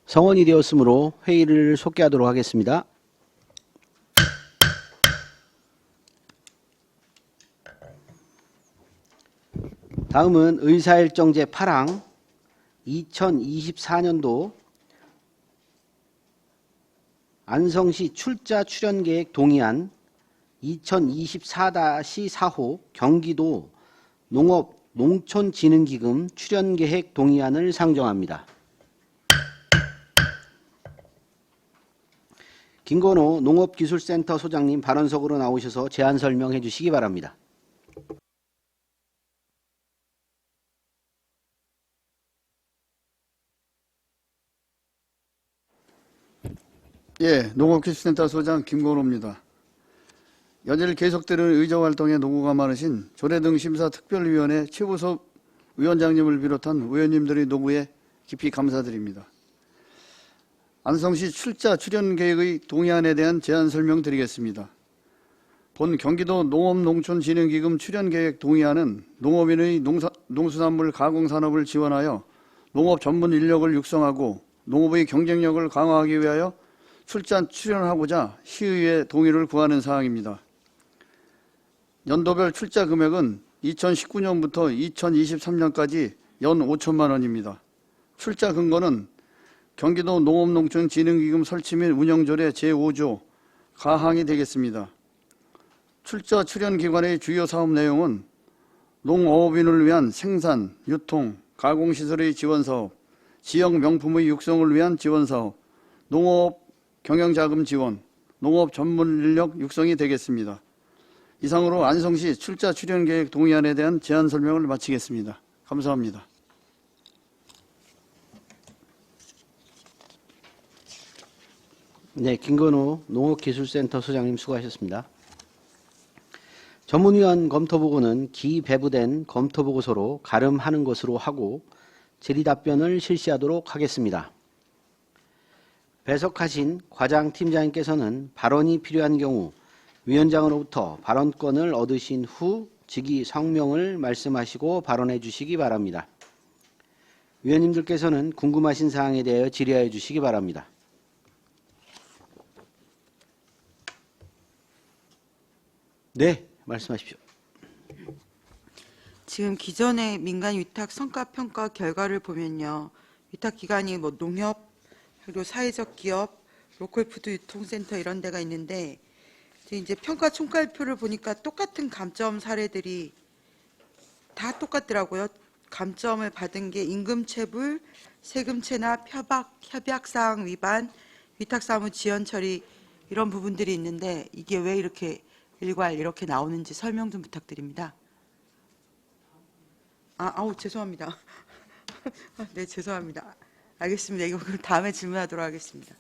성원이 되었으므로 회의를 속개하도록 하겠습니다. 다음은 의사일정 제8항 2024년도 안성시 출자 출연계획 동의안 2024-4호 경기도 농업농촌진흥기금 출연계획 동의안을 상정합니다. 김건호 농업기술센터 소장님 발언석으로 나오셔서 제안 설명해 주시기 바랍니다. 예, 농업기술센터 소장 김건호입니다. 연일 계속되는 의정활동에 노고가 많으신 조례등 심사특별위원회 최우섭 위원장님을 비롯한 의원님들의 노고에 깊이 감사드립니다. 안성시 출자 출연계획의 동의안에 대한 제안 설명드리겠습니다. 본 경기도 농업농촌진흥기금 출연계획 동의안은 농업인의 농수산물 가공산업을 지원하여 농업 전문 인력을 육성하고 농업의 경쟁력을 강화하기 위하여 출자 출연하고자 시의회 동의를 구하는 사항입니다. 연도별 출자 금액은 2019년부터 2023년까지 연 5천만 원입니다. 출자 근거는 경기도 농업농촌진흥기금 설치 및 운영조례 제5조 가항이 되겠습니다. 출자 출연기관의 주요 사업 내용은 농업인을 위한 생산, 유통, 가공시설의 지원사업, 지역 명품의 육성을 위한 지원사업, 농업 경영자금 지원, 농업 전문 인력 육성이 되겠습니다. 이상으로 안성시 출자 출연계획 동의안에 대한 제안 설명을 마치겠습니다. 감사합니다. 네, 김건호 농업기술센터 소장님 수고하셨습니다. 전문위원 검토보고는 기배부된 검토보고서로 가름하는 것으로 하고 질의답변을 실시하도록 하겠습니다. 배석하신 과장팀장님께서는 발언이 필요한 경우 위원장으로부터 발언권을 얻으신 후 직위 성명을 말씀하시고 발언해 주시기 바랍니다. 위원님들께서는 궁금하신 사항에 대하여 질의하여 주시기 바랍니다. 네, 말씀하십시오. 지금 기존의 민간 위탁 성과평가 결과를 보면요. 위탁 기관이 뭐 농협, 그리고 사회적 기업, 로컬푸드 유통센터 이런 데가 있는데 이제 평가 총괄표를 보니까 똑같은 감점 사례들이 다 똑같더라고요. 감점을 받은 게 임금체불, 세금체납, 협약사항 위반, 위탁사무 지연 처리 이런 부분들이 있는데 이게 왜 이렇게 일괄 이렇게 나오는지 설명 좀 부탁드립니다. 죄송합니다. 네, 죄송합니다. 알겠습니다. 이거 그럼 다음에 질문하도록 하겠습니다.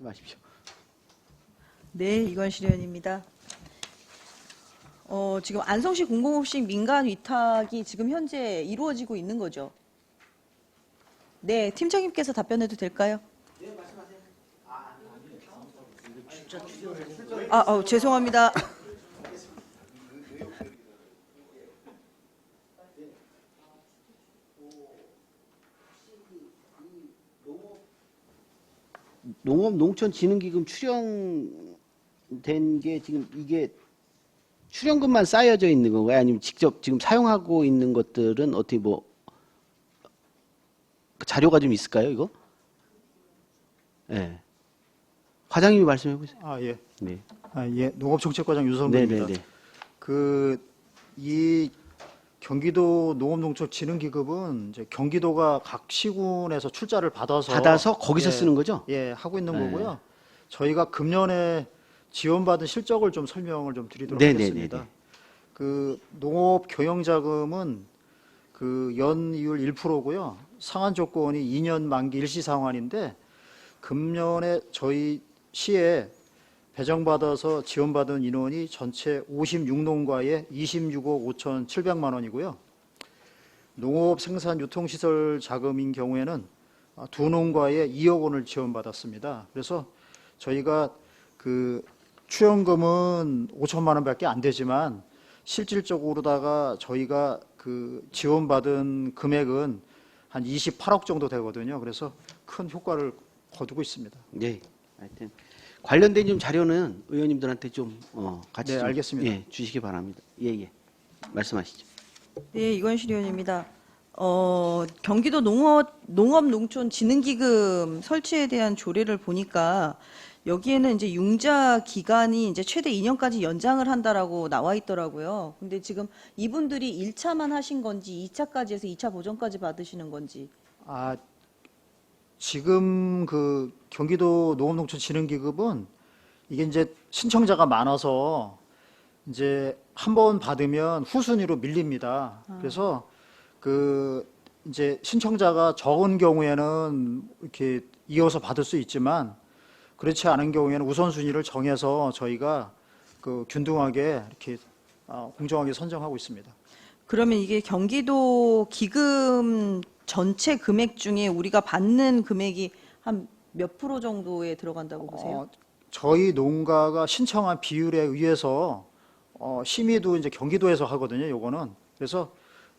말씀하십시오. 네, 이건실 의원입니다. 지금 안성시 공공업식 민간 위탁이 지금 현재 이루어지고 있는 거죠? 네, 팀장님께서 답변해도 될까요? 네, 말씀하세요. 죄송합니다. 농업농촌진흥기금 출연된 게 지금 이게 출연금만 쌓여져 있는 건가요? 아니면 직접 지금 사용하고 있는 것들은 어떻게 뭐 자료가 좀 있을까요, 이거? 네. 과장님이 말씀해 보세요. 예. 네. 농업정책과장 유성근입니다. 네네네. 이 경기도 농업농촌진흥기금은 이제 경기도가 각 시군에서 출자를 받아서 거기서 쓰는 거죠? 예, 하고 있는 네. 거고요. 저희가 금년에 지원받은 실적을 좀 설명을 좀 드리도록 네네네네. 하겠습니다. 농업경영자금은 연이율 1%고요. 상환 조건이 2년 만기 일시상환인데 금년에 저희 시에 배정받아서 지원받은 인원이 전체 56농가에 26억 5,700만 원이고요. 농업 생산 유통시설 자금인 경우에는 두 농가에 2억 원을 지원받았습니다. 그래서 저희가 출연금은 5천만 원밖에 안 되지만 실질적으로다가 저희가 그 지원받은 금액은 한 28억 정도 되거든요. 그래서 큰 효과를 거두고 있습니다. 네. 하여튼 관련된 좀 자료는 의원님들한테 좀 같이 네, 좀, 알겠습니다. 예, 주시기 바랍니다. 예, 예. 말씀하시죠. 네, 이건실 의원입니다. 경기도 농업농촌진흥기금 설치에 대한 조례를 보니까 여기에는 이제 융자 기간이 이제 최대 2년까지 연장을 한다라고 나와 있더라고요. 근데 지금 이분들이 1차만 하신 건지 2차까지 해서 2차 보전까지 받으시는 건지. 아, 지금 그 경기도 농업농촌진흥기금은 이게 이제 신청자가 많아서 이제 한 번 받으면 후순위로 밀립니다. 그래서 그 이제 신청자가 적은 경우에는 이렇게 이어서 받을 수 있지만 그렇지 않은 경우에는 우선순위를 정해서 저희가 그 균등하게 이렇게 공정하게 선정하고 있습니다. 그러면 이게 경기도 기금 전체 금액 중에 우리가 받는 금액이 한 몇 프로 정도에 들어간다고 보세요? 저희 농가가 신청한 비율에 의해서 심의도 이제 경기도에서 하거든요. 요거는. 그래서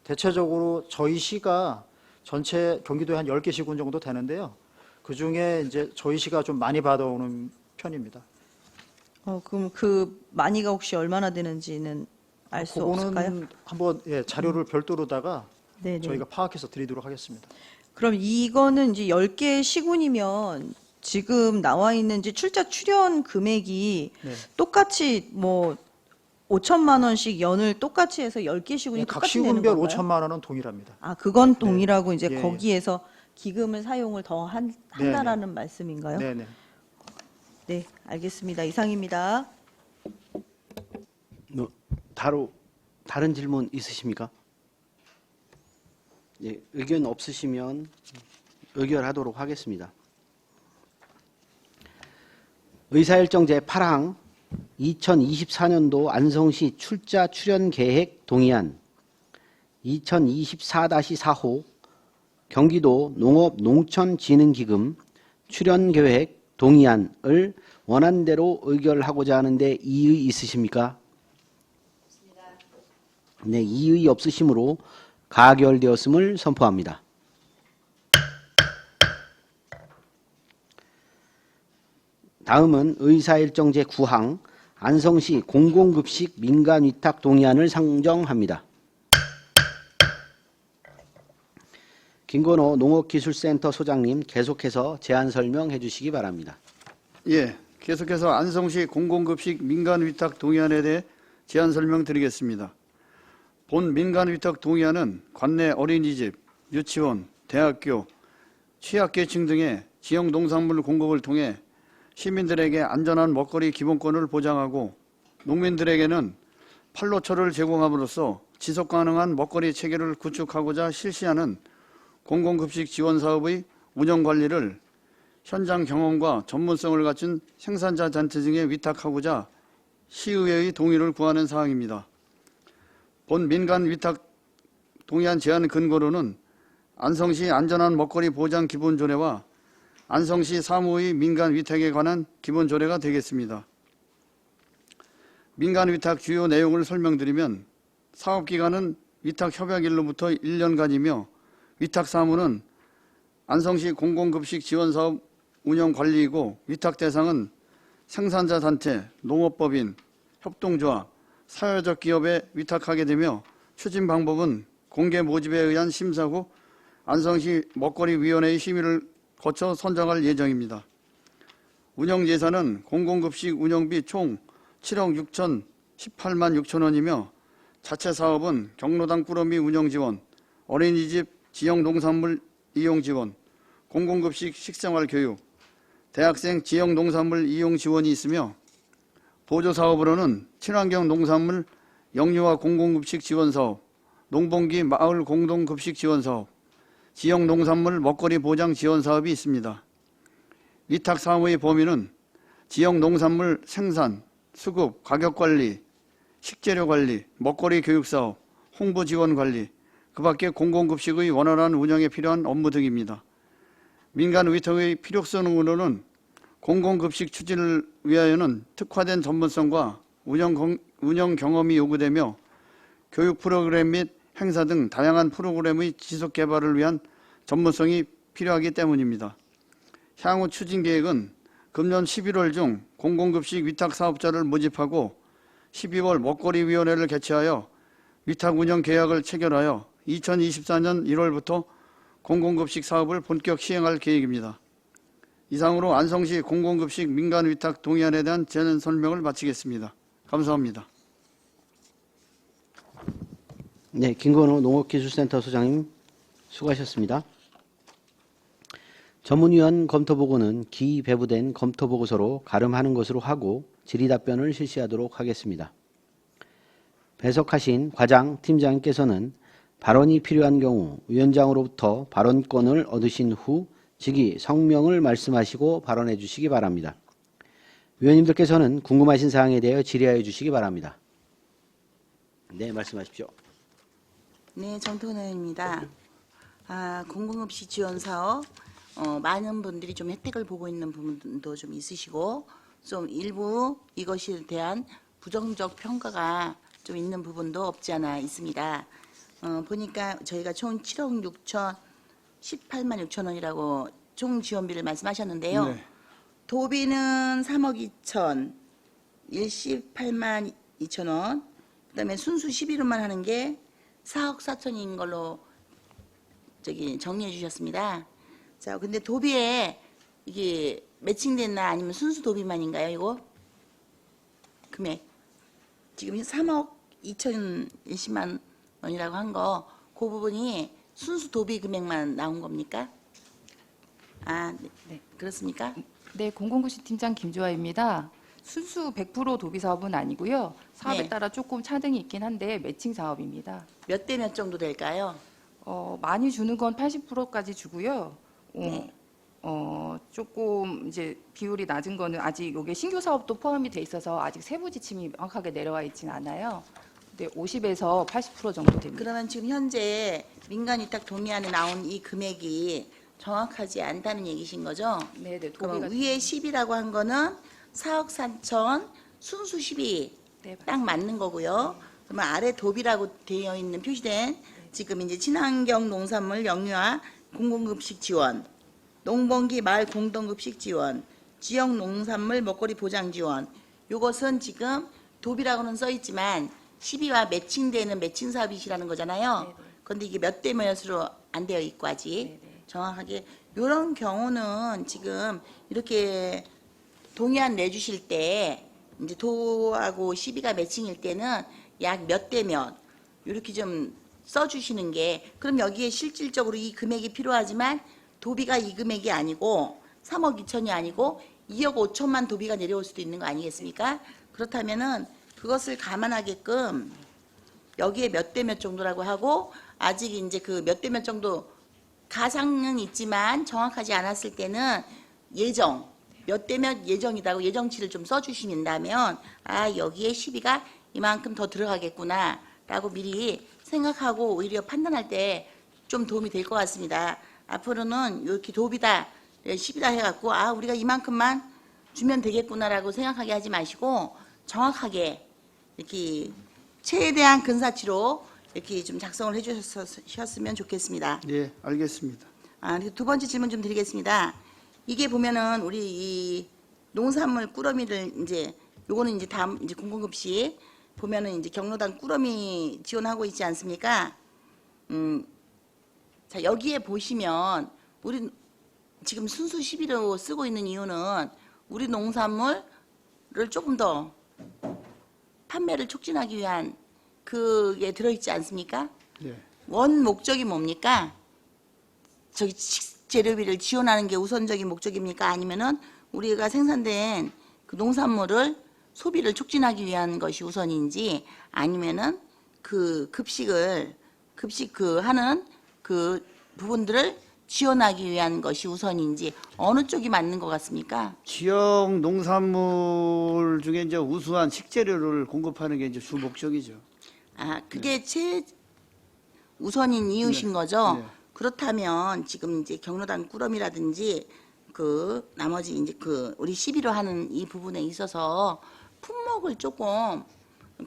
대체적으로 저희 시가 전체 경기도에 한 10개 시군 정도 되는데요. 그중에 이제 저희 시가 좀 많이 받아오는 편입니다. 그럼 그 많이가 혹시 얼마나 되는지는 알 수 없을까요? 그거는 한번 자료를 별도로다가 네네. 저희가 파악해서 드리도록 하겠습니다. 그럼 이거는 이제 10개 시군이면 지금 나와 있는 이제 출연 금액이 네. 똑같이 뭐 5천만 원씩 연을 똑같이 해서 10개 시군이 각 똑같이 내는 시군별 건가요? 5천만 원은 동일합니다. 아, 그건 동일하고 이제 예, 예. 거기에서 기금을 사용을 더 한다라는 말씀인가요? 네네. 네, 알겠습니다. 이상입니다. 다른 질문 있으십니까? 예, 의견 없으시면 의결하도록 하겠습니다. 의사일정 제8항 2024년도 안성시 출자 출연 계획 동의안 2024-4호 경기도 농업농촌진흥기금 출연 계획 동의안을 원안대로 의결하고자 하는데 이의 있으십니까? 네, 이의 없으시므로 가결되었음을 선포합니다. 다음은 의사일정 제9항 안성시 공공급식 민간위탁 동의안을 상정합니다. 김건호 농업기술센터 소장님 계속해서 제안 설명해 주시기 바랍니다. 예, 계속해서 안성시 공공급식 민간위탁 동의안에 대해 제안 설명드리겠습니다. 본 민간위탁 동의안은 관내 어린이집, 유치원, 대학교, 취약계층 등의 지역 농산물 공급을 통해 시민들에게 안전한 먹거리 기본권을 보장하고 농민들에게는 판로처를 제공함으로써 지속가능한 먹거리 체계를 구축하고자 실시하는 공공급식 지원사업의 운영관리를 현장 경험과 전문성을 갖춘 생산자 단체 등에 위탁하고자 시의회의 동의를 구하는 사항입니다. 본 민간 위탁 동의안 제안 근거로는 안성시 안전한 먹거리 보장 기본조례와 안성시 사무의 민간 위탁에 관한 기본조례가 되겠습니다. 민간 위탁 주요 내용을 설명드리면 사업기간은 위탁 협약일로부터 1년간이며 위탁 사무는 안성시 공공급식 지원사업 운영관리이고 위탁 대상은 생산자 단체, 농업법인, 협동조합, 사회적 기업에 위탁하게 되며 추진 방법은 공개 모집에 의한 심사 후 안성시 먹거리위원회의 심의를 거쳐 선정할 예정입니다. 운영 예산은 공공급식 운영비 총 7억 6,018만 6천 원이며 자체 사업은 경로당 꾸러미 운영 지원, 어린이집 지역 농산물 이용 지원, 공공급식 식생활 교육, 대학생 지역 농산물 이용 지원이 있으며 보조사업으로는 친환경 농산물 영유아 공공급식 지원사업, 농번기 마을 공동급식 지원사업, 지역 농산물 먹거리 보장 지원사업이 있습니다. 위탁 사무의 범위는 지역 농산물 생산, 수급, 가격관리, 식재료관리, 먹거리 교육사업, 홍보지원관리, 그 밖에 공공급식의 원활한 운영에 필요한 업무 등입니다. 민간 위탁의 필요성으로는 공공급식 추진을 위하여는 특화된 전문성과 운영 경험이 요구되며 교육 프로그램 및 행사 등 다양한 프로그램의 지속 개발을 위한 전문성이 필요하기 때문입니다. 향후 추진 계획은 금년 11월 중 공공급식 위탁 사업자를 모집하고 12월 먹거리위원회를 개최하여 위탁 운영 계약을 체결하여 2024년 1월부터 공공급식 사업을 본격 시행할 계획입니다. 이상으로 안성시 공공급식 민간 위탁 동의안에 대한 재는 설명을 마치겠습니다. 감사합니다. 네, 김건호 농업기술센터 소장님 수고하셨습니다. 전문위원 검토보고는 기배부된 검토보고서로 가름하는 것으로 하고 질의답변을 실시하도록 하겠습니다. 배석하신 과장 팀장님께서는 발언이 필요한 경우 위원장으로부터 발언권을 얻으신 후 직위 성명을 말씀하시고 발언해 주시기 바랍니다. 위원님들께서는 궁금하신 사항에 대하여 질의하여 주시기 바랍니다. 네, 말씀하십시오. 네, 정태근 의원입니다. 공공급식 지원 사업 많은 분들이 좀 혜택을 보고 있는 부분도 좀 있으시고 좀 일부 이것에 대한 부정적 평가가 좀 있는 부분도 없지 않아 있습니다. 보니까 저희가 총 7억 18만 6천 원이라고 총 지원비를 말씀하셨는데요. 네. 도비는 3억 2천, 일시 8만 2천 원, 그다음에 순수 11호만 하는 게 4억 4천인 걸로 정리해 주셨습니다. 자, 근데 도비에 이게 매칭됐나 아니면 순수 도비만인가요, 이거? 금액. 지금 3억 2천 20만 원이라고 한 거, 그 부분이 순수 도비 금액만 나온 겁니까? 네. 그렇습니까? 네, 공공급식 팀장 김조아입니다. 순수 100% 도비 사업은 아니고요. 사업에 네. 따라 조금 차등이 있긴 한데 매칭 사업입니다. 몇 대 몇 정도 될까요? 많이 주는 건 80%까지 주고요. 네. 조금 이제 비율이 낮은 거는 아직 이게 신규 사업도 포함이 돼 있어서 아직 세부 지침이 명확하게 내려와 있진 않아요. 근데 50에서 80% 정도 됩니다. 그러면 지금 현재 민간위탁 동의안에 나온 이 금액이 정확하지 않다는 얘기신 거죠? 네, 네. 그러면 도비가 위에 10이라고 한 거는 4억 4천, 순수 12 네, 딱 맞는 거고요. 그러면 아래 도비라고 되어 있는 표시된 지금 이제 친환경 농산물 영유아 공공급식 지원, 농번기 마을 공동급식 지원, 지역 농산물 먹거리 보장 지원. 이것은 지금 도비라고는 써 있지만 12와 매칭되는 매칭 사업이시라는 거잖아요. 그런데 이게 몇 대 몇으로 안 되어 있고 아직 정확하게 이런 경우는 지금 이렇게 동의안 내주실 때 이제 도하고 12가 매칭일 때는 약 몇 대 몇 이렇게 좀 써주시는 게 그럼 여기에 실질적으로 이 금액이 필요하지만 도비가 이 금액이 아니고 3억 2천이 아니고 2억 5천만 도비가 내려올 수도 있는 거 아니겠습니까? 그렇다면은 그것을 감안하게끔 여기에 몇 대 몇 정도라고 하고 아직 이제 그 몇 대 몇 정도 가상은 있지만 정확하지 않았을 때는 예정 몇 대 몇 예정이라고 예정치를 좀 써주신다면 여기에 12가 이만큼 더 들어가겠구나 라고 미리 생각하고 오히려 판단할 때 좀 도움이 될 것 같습니다. 앞으로는 이렇게 도비다 10이다 해갖고 우리가 이만큼만 주면 되겠구나라고 생각하게 하지 마시고 정확하게 이렇게 최대한 근사치로 이렇게 좀 작성을 해주셨으면 좋겠습니다. 예, 알겠습니다. 그리고 두 번째 질문 좀 드리겠습니다. 이게 보면은 우리 이 농산물 꾸러미를 이제 요거는 이제 다음 이제 공공급식 보면은 이제 경로당 꾸러미 지원하고 있지 않습니까? 자, 여기에 보시면 우리 지금 순수 11호 쓰고 있는 이유는 우리 농산물을 조금 더 판매를 촉진하기 위한 그게 들어있지 않습니까? 예. 원 목적이 뭡니까? 저기 식재료비를 지원하는 게 우선적인 목적입니까? 아니면은 우리가 생산된 그 농산물을 소비를 촉진하기 위한 것이 우선인지 아니면은 그 급식 하는 그 부분들을 지원하기 위한 것이 우선인지 어느 쪽이 맞는 것 같습니까? 지역 농산물 중에 이제 우수한 식재료를 공급하는 게 이제 주 목적이죠. 그게 우선인 이유신 네. 거죠? 네. 그렇다면 지금 이제 경로당 꾸러미라든지 그 나머지 이제 그 우리 11호 하는 이 부분에 있어서 품목을 조금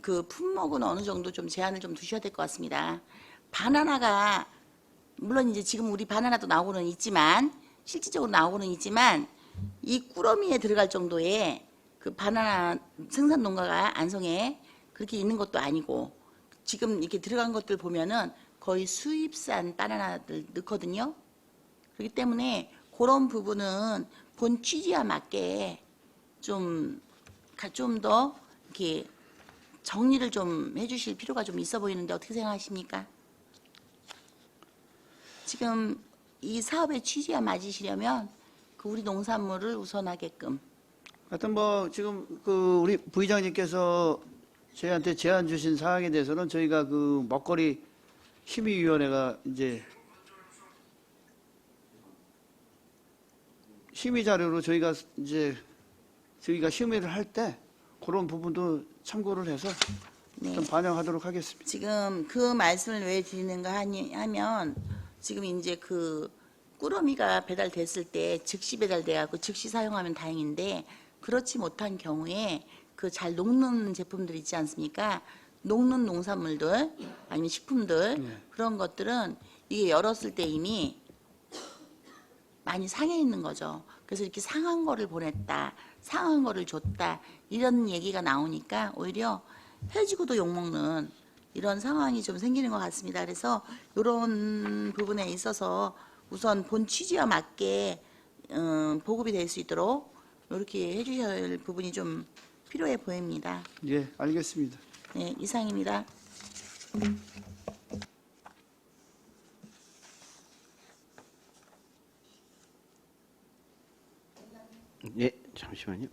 그 품목은 어느 정도 좀 제한을 좀 두셔야 될 것 같습니다. 바나나가 물론 이제 지금 우리 바나나도 나오고는 있지만 실질적으로 나오고는 있지만 이 꾸러미에 들어갈 정도의 그 바나나 생산 농가가 안성에 그렇게 있는 것도 아니고 지금 이렇게 들어간 것들 보면은 거의 수입산 바나나들 넣거든요. 그렇기 때문에 그런 부분은 본 취지와 맞게 좀 더 이렇게 정리를 좀 해주실 필요가 좀 있어 보이는데 어떻게 생각하십니까? 지금 이 사업의 취지와 맞으시려면 그 우리 농산물을 우선하게끔 하여튼 뭐 지금 그 우리 부의장님께서 저희한테 제안 주신 사항에 대해서는 저희가 그 먹거리 심의위원회가 이제 심의 자료로 저희가 심의를 할 때 그런 부분도 참고를 해서 네. 좀 반영하도록 하겠습니다. 지금 그 말씀을 왜 드리는가 하면 지금 이제 그 꾸러미가 배달됐을 때 즉시 배달돼갖고 즉시 사용하면 다행인데 그렇지 못한 경우에 그 잘 녹는 제품들 있지 않습니까? 녹는 농산물들 아니면 식품들 그런 것들은 이게 열었을 때 이미 많이 상해 있는 거죠. 그래서 이렇게 상한 거를 보냈다, 상한 거를 줬다 이런 얘기가 나오니까 오히려 해지고도 욕먹는 이런 상황이 좀 생기는 것 같습니다. 그래서 이런 부분에 있어서 우선 본 취지와 맞게 보급이 될 수 있도록 이렇게 해주셔야 할 부분이 좀 필요해 보입니다. 예, 알겠습니다. 네, 이상입니다. 예, 잠시만요.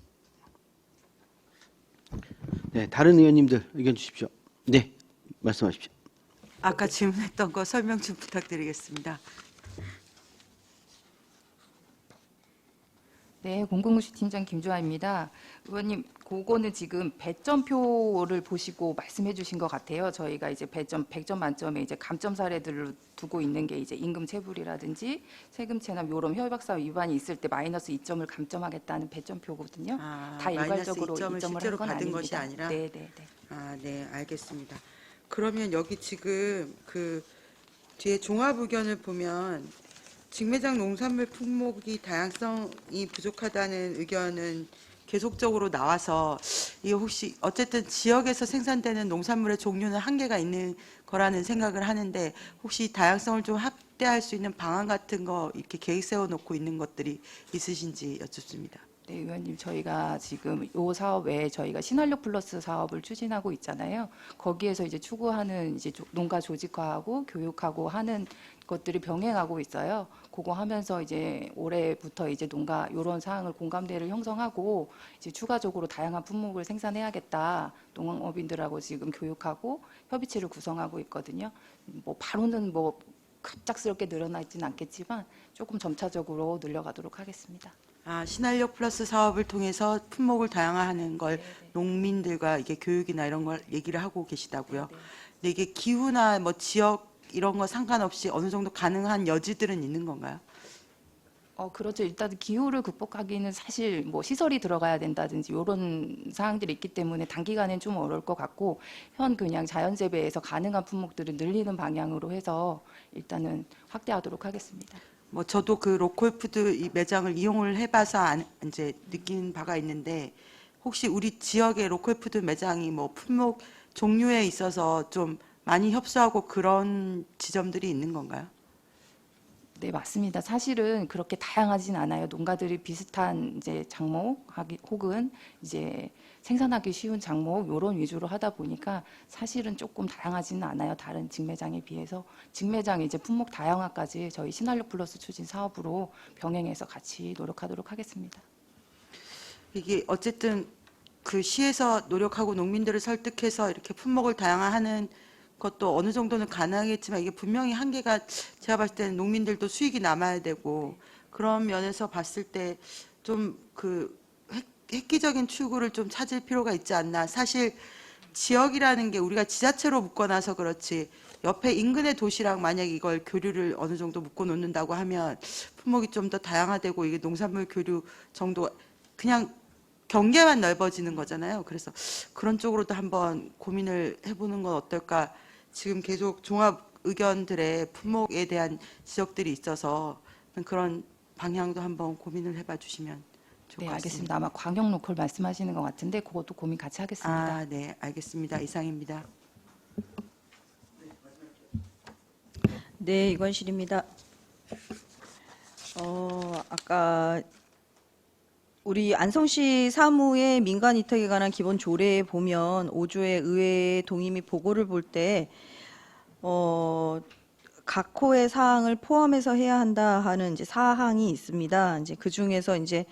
네, 다른 의원님들 의견 주십시오. 네, 말씀하십시오. 아까 질문했던 거 설명 좀 부탁드리겠습니다. 네, 공공구시 팀장 김조아입니다. 의원님, 그거는 지금 배점표를 보시고 말씀해 주신 것 같아요. 저희가 이제 100점 만점에 이제 감점 사례들을 두고 있는 게 이제 임금 체불이라든지 세금 체납 요런 협약사업 위반이 있을 때 마이너스 2점을 감점하겠다는 배점표거든요. 아, 다 일괄적으로 마이너스 2점을 2점을 실제로 한 건 받은 아닙니다. 것이 아니라? 네, 네, 네. 아, 네, 알겠습니다. 그러면 여기 지금 그 뒤에 종합 의견을 보면 직매장 농산물 품목이 다양성이 부족하다는 의견은 계속적으로 나와서 이게 혹시 어쨌든 지역에서 생산되는 농산물의 종류는 한계가 있는 거라는 생각을 하는데 혹시 다양성을 좀 확대할 수 있는 방안 같은 거 이렇게 계획 세워놓고 있는 것들이 있으신지 여쭙습니다. 네, 의원님, 저희가 지금 요 사업 외에 저희가 신활력 플러스 사업을 추진하고 있잖아요. 거기에서 이제 추구하는 이제 농가 조직화하고 교육하고 하는 것들이 병행하고 있어요. 그거 하면서 이제 올해부터 이제 농가 요런 사항을 공감대를 형성하고 이제 추가적으로 다양한 품목을 생산해야겠다. 농업인들하고 지금 교육하고 협의체를 구성하고 있거든요. 뭐 바로는 뭐 갑작스럽게 늘어나지는 않겠지만 조금 점차적으로 늘려가도록 하겠습니다. 아, 신활력 플러스 사업을 통해서 품목을 다양화하는 걸 농민들과 이게 교육이나 이런 걸 얘기를 하고 계시다고요. 근데 이게 기후나 뭐 지역 이런 거 상관없이 어느 정도 가능한 여지들은 있는 건가요? 그렇죠. 일단 기후를 극복하기는 사실 뭐 시설이 들어가야 된다든지 이런 사항들이 있기 때문에 단기간엔 좀 어려울 것 같고 현 그냥 자연재배에서 가능한 품목들을 늘리는 방향으로 해서 일단은 확대하도록 하겠습니다. 뭐 저도 그 로컬푸드 이 매장을 이용을 해봐서 이제 느낀 바가 있는데 혹시 우리 지역의 로컬푸드 매장이 뭐 품목 종류에 있어서 좀 많이 협소하고 그런 지점들이 있는 건가요? 네, 맞습니다. 사실은 그렇게 다양하진 않아요. 농가들이 비슷한 이제 작목 혹은 이제 생산하기 쉬운 작목 요런 위주로 하다 보니까 사실은 조금 다양하지는 않아요. 다른 직매장에 비해서 직매장 이제 품목 다양화까지 저희 신활력 플러스 추진 사업으로 병행해서 같이 노력하도록 하겠습니다. 이게 어쨌든 그 시에서 노력하고 농민들을 설득해서 이렇게 품목을 다양화하는 것도 어느 정도는 가능하겠지만 이게 분명히 한계가 제가 봤을 때는 농민들도 수익이 남아야 되고 그런 면에서 봤을 때 좀 그 획기적인 추구를 좀 찾을 필요가 있지 않나. 사실 지역이라는 게 우리가 지자체로 묶어놔서 그렇지 옆에 인근의 도시랑 만약 이걸 교류를 어느 정도 묶어 놓는다고 하면 품목이 좀 더 다양화되고 이게 농산물 교류 정도 그냥 경계만 넓어지는 거잖아요. 그래서 그런 쪽으로도 한번 고민을 해보는 건 어떨까. 지금 계속 종합 의견들의 품목에 대한 지적들이 있어서 그런 방향도 한번 고민을 해봐 주시면 좋을 네, 것 같습니다. 알겠습니다. 아마 광역 로컬 말씀하시는 것 같은데 그것도 고민 같이 하겠습니다. 아, 네, 알겠습니다. 이상입니다. 네, 이관실입니다. 아까 우리 안성시 사무의 민간 위탁에 관한 기본 조례에 보면 5조의 의회 동의 및 보고를 볼 때 각 호의 사항을 포함해서 해야 한다 하는 이제 사항이 있습니다. 이제 그 중에서 이제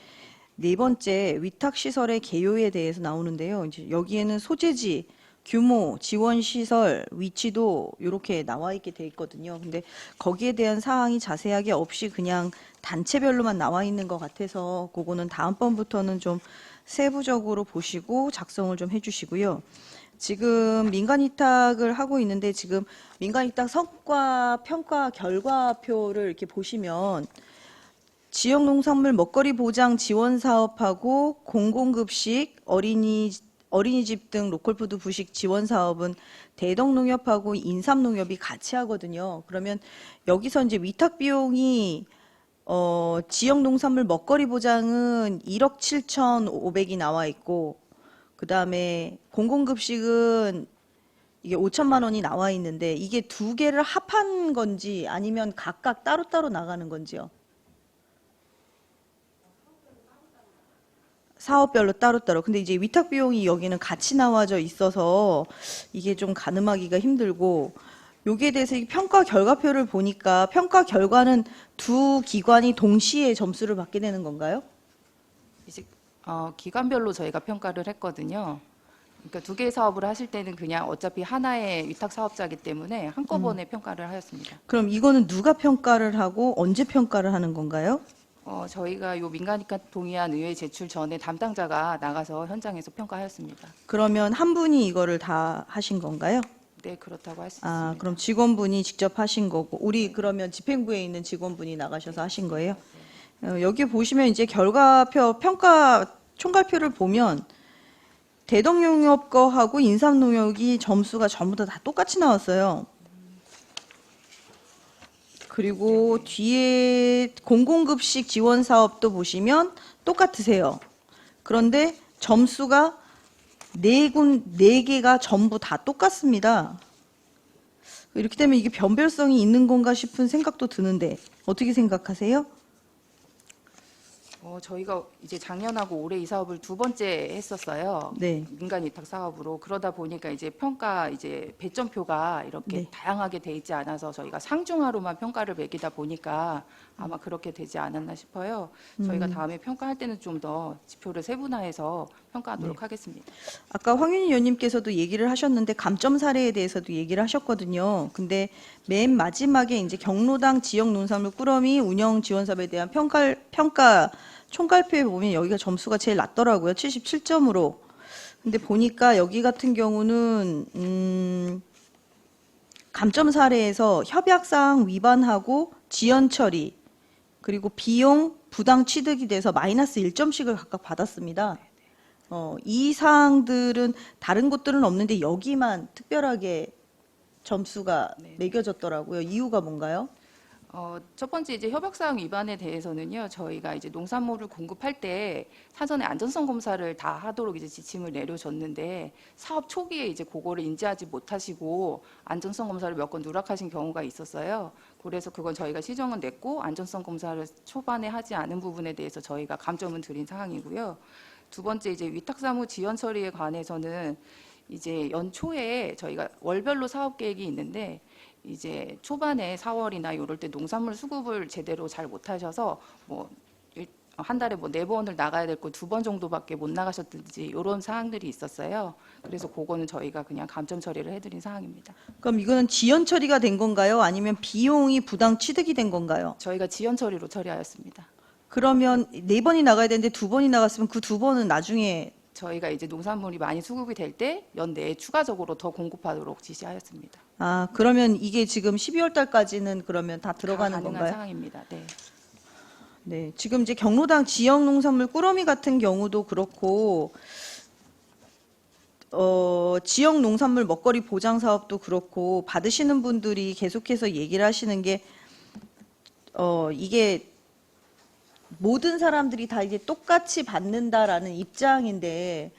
네 번째 위탁 시설의 개요에 대해서 나오는데요. 이제 여기에는 소재지, 규모, 지원 시설, 위치도 이렇게 나와 있게 돼 있거든요. 근데 거기에 대한 사항이 자세하게 없이 그냥 단체별로만 나와 있는 것 같아서 그거는 다음번부터는 좀 세부적으로 보시고 작성을 좀 해주시고요. 지금 민간 위탁을 하고 있는데 지금 민간 위탁 성과 평가 결과표를 이렇게 보시면 지역 농산물 먹거리 보장 지원 사업하고 공공급식 어린이집 등 로컬푸드 부식 지원 사업은 대덕농협하고 인삼농협이 같이 하거든요. 그러면 여기서 이제 위탁 비용이 지역 농산물 먹거리 보장은 1억 7,500이 나와 있고 그다음에 공공급식은 이게 5천만 원이 나와 있는데 이게 두 개를 합한 건지 아니면 각각 따로따로 나가는 건지요? 사업별로 따로따로. 근데 이제 위탁 비용이 여기는 같이 나와져 있어서 이게 좀 가늠하기가 힘들고 여기에 대해서 이 평가 결과표를 보니까 평가 결과는 두 기관이 동시에 점수를 받게 되는 건가요? 이제 기관별로 저희가 평가를 했거든요. 그러니까 두 개의 사업을 하실 때는 그냥 어차피 하나의 위탁 사업자이기 때문에 한꺼번에 평가를 하였습니다. 그럼 이거는 누가 평가를 하고 언제 평가를 하는 건가요? 저희가 요 민간위탁 동의안 의회 제출 전에 담당자가 나가서 현장에서 평가하였습니다. 그러면 한 분이 이거를 다 하신 건가요? 네, 그렇다고 할 수 있습니다. 아, 그럼 직원분이 직접 하신 거고, 우리 그러면 집행부에 있는 직원분이 나가셔서 하신 거예요? 여기 보시면 이제 결과표, 평가 총괄표를 보면 대덕농협 거하고 인삼농협이 점수가 전부 다 똑같이 나왔어요. 그리고 뒤에 공공급식 지원 사업도 보시면 똑같으세요. 그런데 점수가 네 개가 전부 다 똑같습니다. 이렇게 되면 이게 변별성이 있는 건가 싶은 생각도 드는데 어떻게 생각하세요? 저희가 이제 작년하고 올해 이 사업을 두 번째 했었어요. 네. 민간 위탁 사업으로. 그러다 보니까 이제 평가 이제 배점표가 이렇게 네. 다양하게 돼 있지 않아서 저희가 상중하로만 평가를 매기다 보니까 아마 그렇게 되지 않았나 싶어요. 저희가 다음에 평가할 때는 좀 더 지표를 세분화해서 평가하도록 하겠습니다. 아까 황윤희 의원님께서도 얘기를 하셨는데 감점 사례에 대해서도 얘기를 하셨거든요. 근데 맨 마지막에 이제 경로당 지역 농산물 꾸러미 운영 지원 사업에 대한 평가 총괄표에 보면 여기가 점수가 제일 낮더라고요. 77점으로. 근데 보니까 여기 같은 경우는 감점 사례에서 협약사항 위반하고 지연 처리 그리고 비용 부당 취득이 돼서 마이너스 1점씩을 각각 받았습니다. 이 사항들은 다른 곳들은 없는데 여기만 특별하게 점수가 매겨졌더라고요. 이유가 뭔가요? 첫 번째 이제 협약사항 위반에 대해서는요, 저희가 이제 농산물을 공급할 때 사전에 안전성 검사를 다 하도록 이제 지침을 내려줬는데 사업 초기에 이제 그거를 인지하지 못하시고 안전성 검사를 몇 건 누락하신 경우가 있었어요. 그래서 그건 저희가 시정은 냈고 안전성 검사를 초반에 하지 않은 부분에 대해서 저희가 감점은 드린 상황이고요. 두 번째 이제 위탁사무 지연 처리에 관해서는 이제 연초에 저희가 월별로 사업 계획이 있는데 이제 초반에 4월이나 이럴 때 농산물 수급을 제대로 잘 못하셔서 뭐 한 달에 뭐 4번을 나가야 될 거 2번 정도밖에 못 나가셨든지 이런 사항들이 있었어요. 그래서 그거는 저희가 그냥 감점 처리를 해드린 사항입니다. 그럼 이거는 지연 처리가 된 건가요? 아니면 비용이 부당 취득이 된 건가요? 저희가 지연 처리로 처리하였습니다. 그러면 4번이 나가야 되는데 2번이 나갔으면 그 2번은 나중에 저희가 이제 농산물이 많이 수급이 될 때 연내에 추가적으로 더 공급하도록 지시하였습니다. 아, 그러면 이게 지금 12월 달까지는 그러면 다 들어가는 다 가능한 건가요? 상황입니다. 네. 네, 지금 이제 경로당 지역 농산물 꾸러미 같은 경우도 그렇고, 지역 농산물 먹거리 보장 사업도 그렇고, 받으시는 분들이 계속해서 얘기를 하시는 게, 이게 모든 사람들이 다 이제 똑같이 받는다라는 입장인데,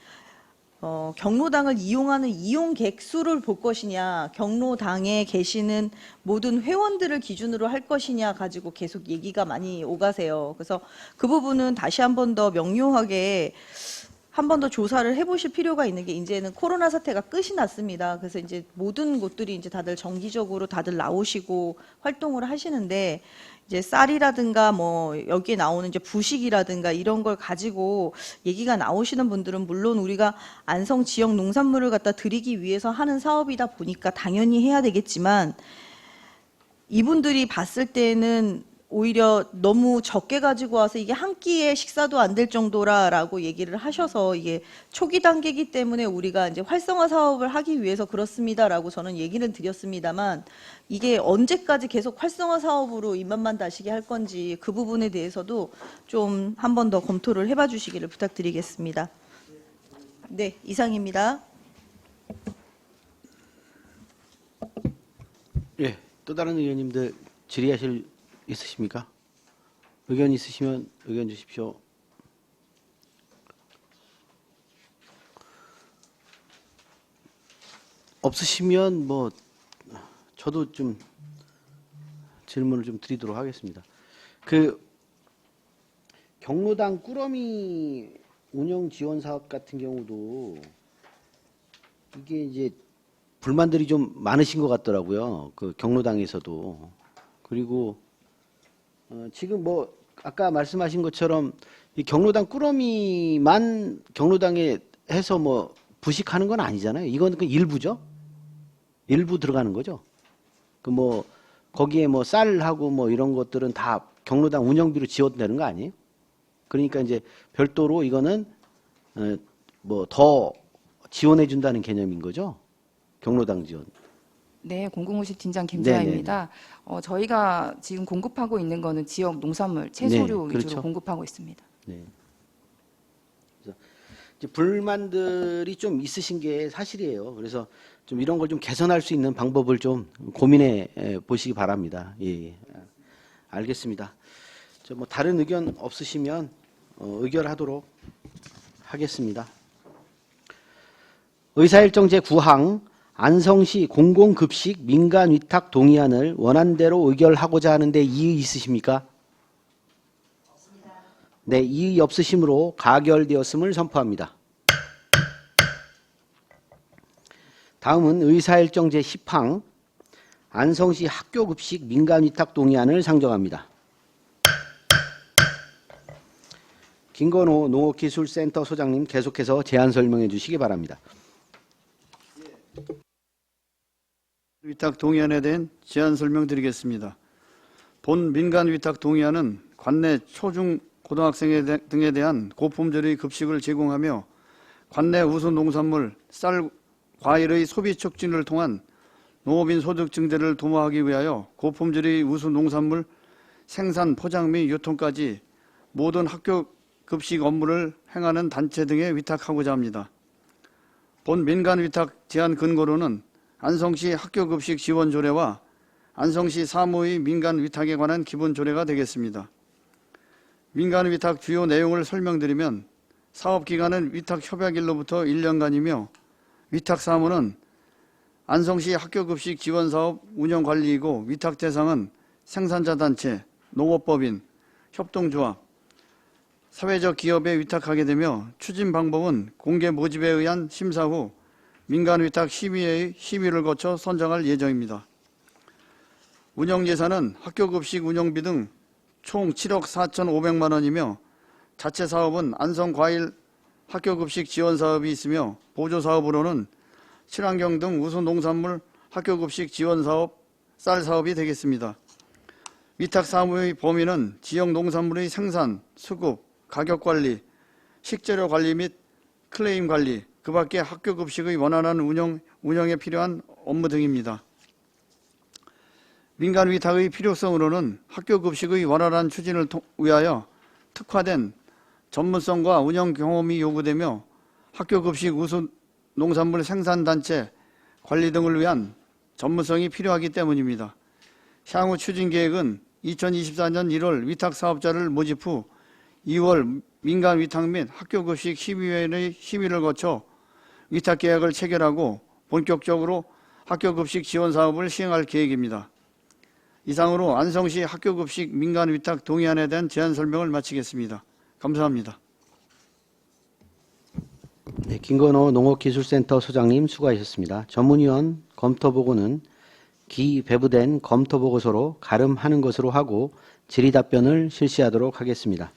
경로당을 이용하는 이용객 수를 볼 것이냐, 경로당에 계시는 모든 회원들을 기준으로 할 것이냐 가지고 계속 얘기가 많이 오가세요. 그래서 그 부분은 다시 한 번 더 명료하게 한 번 더 조사를 해보실 필요가 있는 게, 이제는 코로나 사태가 끝이 났습니다. 그래서 이제 모든 곳들이 이제 다들 정기적으로 다들 나오시고 활동을 하시는데, 이제 쌀이라든가 뭐 여기에 나오는 이제 부식이라든가 이런 걸 가지고 얘기가 나오시는 분들은, 물론 우리가 안성 지역 농산물을 갖다 드리기 위해서 하는 사업이다 보니까 당연히 해야 되겠지만, 이분들이 봤을 때는 오히려 너무 적게 가지고 와서 이게 한 끼의 식사도 안 될 정도라라고 얘기를 하셔서, 이게 초기 단계이기 때문에 우리가 이제 활성화 사업을 하기 위해서 그렇습니다라고 저는 얘기는 드렸습니다만, 이게 언제까지 계속 활성화 사업으로 입맛만 다시게 할 건지 그 부분에 대해서도 좀 한 번 더 검토를 해봐 주시기를 부탁드리겠습니다. 네, 이상입니다. 예, 또 다른 의원님들 질의하실 있으십니까? 의견 있으시면 의견 주십시오. 없으시면 뭐 저도 좀 질문을 좀 드리도록 하겠습니다. 그 경로당 꾸러미 운영 지원 사업 같은 경우도 이게 이제 불만들이 좀 많으신 것 같더라고요. 그 경로당에서도. 그리고 지금 뭐 아까 말씀하신 것처럼 이 경로당 꾸러미만 경로당에 해서 뭐 부식하는 건 아니잖아요. 이건 그 일부죠. 일부 들어가는 거죠. 그 뭐 거기에 뭐 쌀하고 뭐 이런 것들은 다 경로당 운영비로 지원되는 거 아니에요? 그러니까 이제 별도로 이거는 뭐 더 지원해 준다는 개념인 거죠. 경로당 지원. 네, 공공우식 팀장 김재아입니다. 저희가 지금 공급하고 있는 거는 지역 농산물, 채소류 네, 그렇죠. 위주로 공급하고 있습니다. 네. 그래서 이제 불만들이 좀 있으신 게 사실이에요. 그래서 좀 이런 걸 좀 개선할 수 있는 방법을 좀 고민해 보시기 바랍니다. 예, 예. 알겠습니다. 저 뭐 다른 의견 없으시면 의결하도록 하겠습니다. 의사일정 제9항 안성시 공공급식 민간위탁 동의안을 원안대로 의결하고자 하는데 이의 있으십니까? 네, 이의 없으심으로 가결되었음을 선포합니다. 다음은 의사일정 제10항 안성시 학교급식 민간위탁 동의안을 상정합니다. 김건호 농업기술센터 소장님 계속해서 제안 설명해 주시기 바랍니다. 위탁 동의안에 대한 제안 설명드리겠습니다. 본 민간 위탁 동의안은 관내 초중 고등학생 등에 대한 고품질의 급식을 제공하며 관내 우수 농산물, 쌀, 과일의 소비 촉진을 통한 농업인 소득 증대를 도모하기 위하여 고품질의 우수 농산물 생산, 포장 및 유통까지 모든 학교 급식 업무를 행하는 단체 등에 위탁하고자 합니다. 본 민간 위탁 제안 근거로는 안성시 학교급식 지원 조례와 안성시 사무의 민간 위탁에 관한 기본 조례가 되겠습니다. 민간 위탁 주요 내용을 설명드리면 사업기간은 위탁 협약일로부터 1년간이며 위탁 사무는 안성시 학교급식 지원사업 운영관리이고 위탁 대상은 생산자 단체, 농업법인, 협동조합, 사회적 기업에 위탁하게 되며 추진 방법은 공개 모집에 의한 심사 후 민간위탁 심의회의 심의를 거쳐 선정할 예정입니다. 운영예산은 학교급식 운영비 등 총 7억 4,500만 원이며 자체 사업은 안성과일 학교급식 지원사업이 있으며 보조사업으로는 친환경 등 우수 농산물 학교급식 지원사업, 쌀사업이 되겠습니다. 위탁사무의 범위는 지역 농산물의 생산, 수급, 가격관리, 식재료 관리 및 클레임 관리, 그 밖에 학교 급식의 원활한 운영에 필요한 업무 등입니다. 민간 위탁의 필요성으로는 학교 급식의 원활한 추진을 위하여 특화된 전문성과 운영 경험이 요구되며 학교 급식 우수 농산물 생산단체 관리 등을 위한 전문성이 필요하기 때문입니다. 향후 추진 계획은 2024년 1월 위탁 사업자를 모집 후 2월 민간 위탁 및 학교 급식 심의위원회의 심의를 거쳐 위탁 계약을 체결하고 본격적으로 학교 급식 지원 사업을 시행할 계획입니다. 이상으로 안성시 학교 급식 민간 위탁 동의안에 대한 제안 설명을 마치겠습니다. 감사합니다. 네, 김건호 농업기술센터 소장님 수고하셨습니다. 전문위원 검토보고는 기배부된 검토보고서로 가름하는 것으로 하고 질의답변을 실시하도록 하겠습니다.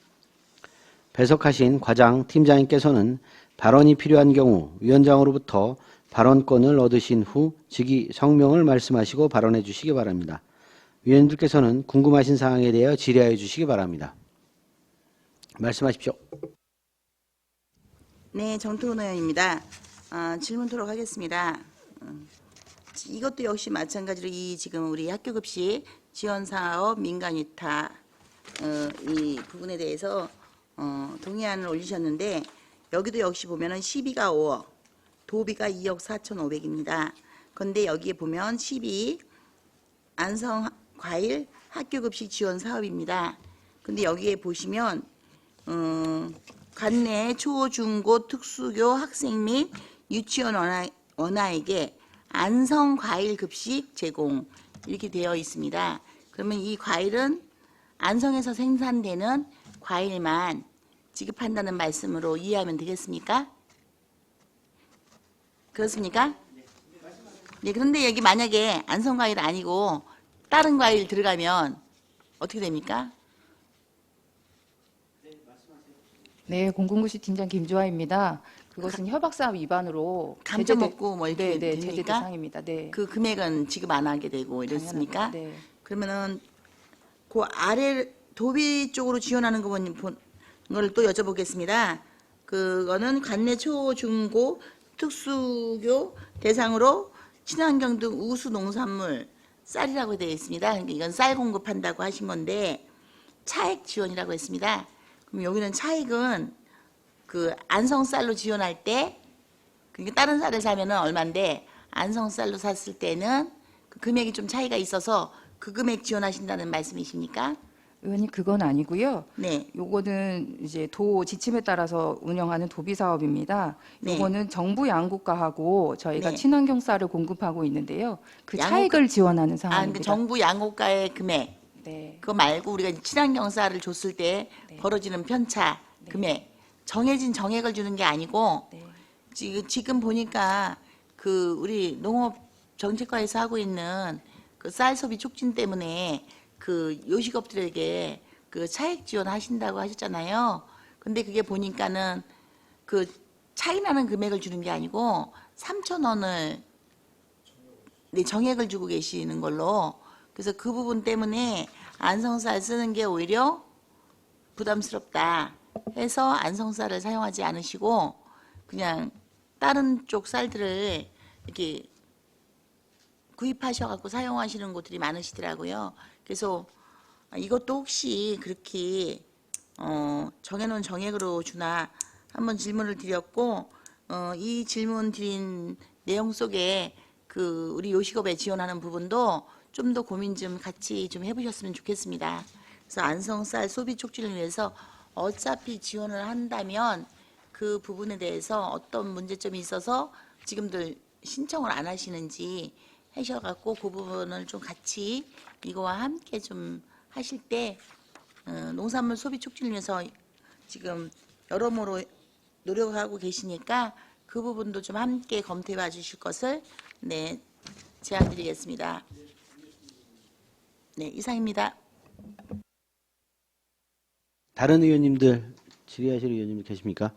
배석하신 과장 팀장님께서는 발언이 필요한 경우 위원장으로부터 발언권을 얻으신 후 즉위 성명을 말씀하시고 발언해 주시기 바랍니다. 위원님들께서는 궁금하신 사항에 대하여 질의하여 주시기 바랍니다. 말씀하십시오. 네, 정토은 의원입니다. 질문 토록 하겠습니다. 이것도 역시 마찬가지로 이 지금 우리 학교급식 지원사업 민간위탁 이 부분에 대해서 동의안을 올리셨는데 여기도 역시 보면은 시비가 5억, 도비가 2억 4,500입니다. 그런데 여기에 보면 12 안성 과일 학교급식 지원 사업입니다. 근데 여기에 보시면 관내 초, 중고, 특수교 학생 및 유치원 원아에게 안성 과일 급식 제공 이렇게 되어 있습니다. 그러면 이 과일은 안성에서 생산되는 과일만 지급한다는 말씀으로 이해하면 되겠습니까? 그렇습니까? 네, 그런데 여기 만약에 안성 과일 아니고 다른 과일 들어가면 어떻게 됩니까? 네, 공공급식 팀장 김주아입니다. 그것은 협약사업 위반으로 감자 제재 먹고 뭐 이렇게 네, 제재 됩니까? 대상입니다. 네. 그 금액은 지급 안 하게 되고 이렇습니까? 당연합니다. 네. 그러면은 그 아래 도비 쪽으로 지원하는 걸 또 여쭤보겠습니다. 그거는 관내 초, 중고, 특수교 대상으로 친환경 등 우수 농산물 쌀이라고 되어 있습니다. 그러니까 이건 쌀 공급한다고 하신 건데 차액 지원이라고 했습니다. 그럼 여기는 차액은 그 안성 쌀로 지원할 때 그게 다른 쌀을 사면은 얼마인데 안성 쌀로 샀을 때는 그 금액이 좀 차이가 있어서 그 금액 지원하신다는 말씀이십니까? 의원님 그건 아니고요. 네. 요거는 이제 도 지침에 따라서 운영하는 도비 사업입니다. 네. 요거는 정부 양국가하고 저희가 네. 친환경 쌀을 공급하고 있는데요. 그 양국- 차익을 지원하는 그 상황입니다. 정부 양호가의 금액 네. 그거 말고 우리가 이제 친환경 쌀을 줬을 때 네. 벌어지는 편차 금액 정해진 정액을 주는 게 아니고 네. 지금 보니까 그 우리 농업 정책과에서 하고 있는 그 쌀 소비 촉진 때문에 그 요식업들에게 그 차액 지원하신다고 하셨잖아요. 근데 그게 보니까는 그 차이 나는 금액을 주는 게 아니고 3,000원을 네, 정액을 주고 계시는 걸로. 그래서 그 부분 때문에 안성쌀 쓰는 게 오히려 부담스럽다 해서 안성쌀을 사용하지 않으시고 그냥 다른 쪽 쌀들을 이렇게 구입하셔갖고 사용하시는 곳들이 많으시더라고요. 그래서 이것도 혹시 그렇게 정해놓은 정액으로 주나 한번 질문을 드렸고 이 질문 드린 내용 속에 그 우리 요식업에 지원하는 부분도 좀 더 고민 좀 같이 좀 해보셨으면 좋겠습니다. 그래서 안성쌀 소비 촉진을 위해서 어차피 지원을 한다면 그 부분에 대해서 어떤 문제점이 있어서 지금들 신청을 안 하시는지 하셔갖고 그 부분을 좀 같이 이거와 함께 좀 하실 때 농산물 소비 촉진을 위해서 지금 여러모로 노력하고 계시니까 그 부분도 좀 함께 검토해 봐 주실 것을 네 제안드리겠습니다. 네, 이상입니다. 다른 의원님들, 질의하실 의원님들 계십니까?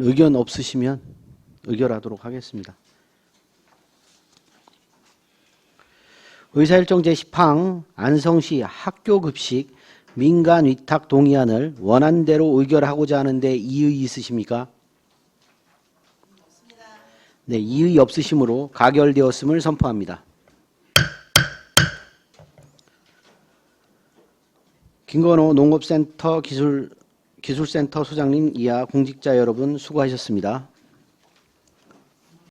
의견 없으시면 의결하도록 하겠습니다. 의사일정 제10항 안성시 학교급식 민간 위탁 동의안을 원안대로 의결하고자 하는데 이의 있으십니까? 네, 이의 없으시므로 가결되었음을 선포합니다. 김건호 농업센터 기술센터 소장님 이하 공직자 여러분 수고하셨습니다.